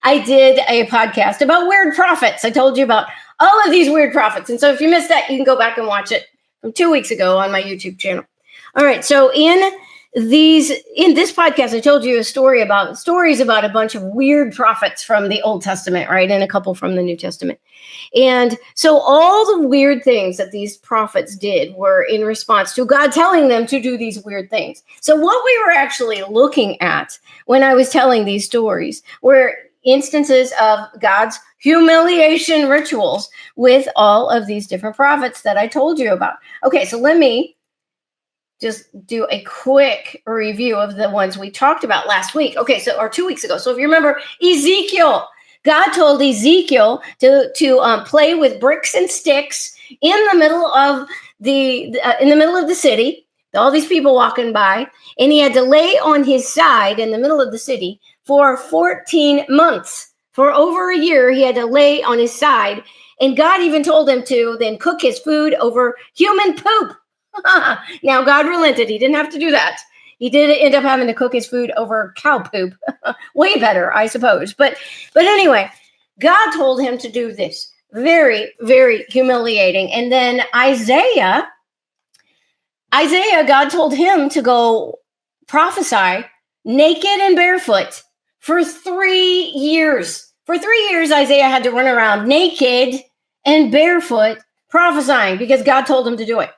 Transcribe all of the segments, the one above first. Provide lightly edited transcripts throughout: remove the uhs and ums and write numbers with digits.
I did a podcast about weird prophets. I told you about all of these weird prophets. And so if you missed that, you can go back and watch it from 2 weeks ago on my YouTube channel. All right. So in this podcast, I told you stories about a bunch of weird prophets from the Old Testament, right? And a couple from the New Testament. And so all the weird things that these prophets did were in response to God telling them to do these weird things. So what we were actually looking at when I was telling these stories were instances of God's humiliation rituals with all of these different prophets that I told you about. Okay, so let me just do a quick review of the ones we talked about last week. Okay, or 2 weeks ago. So if you remember Ezekiel, God told Ezekiel to play with bricks and sticks in the middle of the city. All these people walking by, and he had to lay on his side in the middle of the city for 14 months. For over a year, he had to lay on his side, and God even told him to then cook his food over human poop. Now, God relented. He didn't have to do that. He did end up having to cook his food over cow poop. Way better, I suppose. But anyway, God told him to do this. Very, very humiliating. And then Isaiah, God told him to go prophesy naked and barefoot for 3 years. For 3 years, Isaiah had to run around naked and barefoot prophesying because God told him to do it.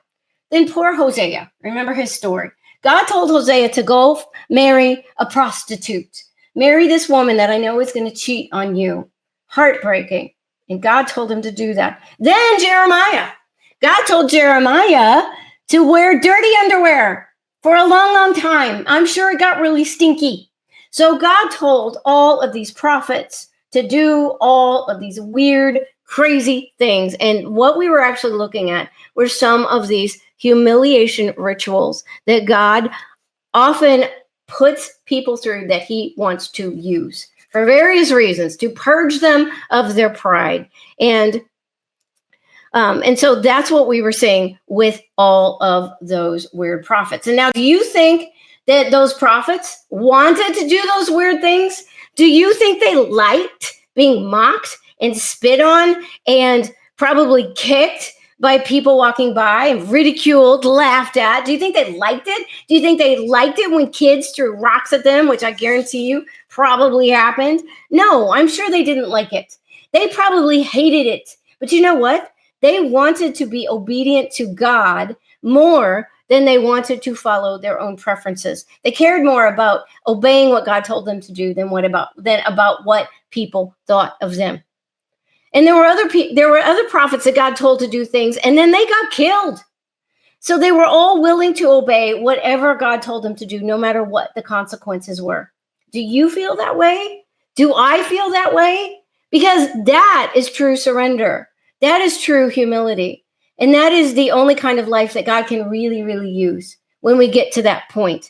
Then poor Hosea, remember his story. God told Hosea to go marry a prostitute. Marry this woman that I know is going to cheat on you. Heartbreaking. And God told him to do that. Then Jeremiah. God told Jeremiah to wear dirty underwear for a long, long time. I'm sure it got really stinky. So God told all of these prophets to do all of these weird, crazy things. And what we were actually looking at were some of these humiliation rituals that God often puts people through that he wants to use for various reasons, to purge them of their pride. And so that's what we were saying with all of those weird prophets. And now, do you think that those prophets wanted to do those weird things? Do you think they liked being mocked and spit on and probably kicked by people walking by and ridiculed, laughed at? Do you think they liked it? Do you think they liked it when kids threw rocks at them, which I guarantee you probably happened? No, I'm sure they didn't like it. They probably hated it. But you know what? They wanted to be obedient to God more than they wanted to follow their own preferences. They cared more about obeying what God told them to do than about what people thought of them. And there were other prophets that God told to do things, and then they got killed. So they were all willing to obey whatever God told them to do, no matter what the consequences were. Do you feel that way? Do I feel that way? Because that is true surrender. That is true humility. And that is the only kind of life that God can really, really use when we get to that point.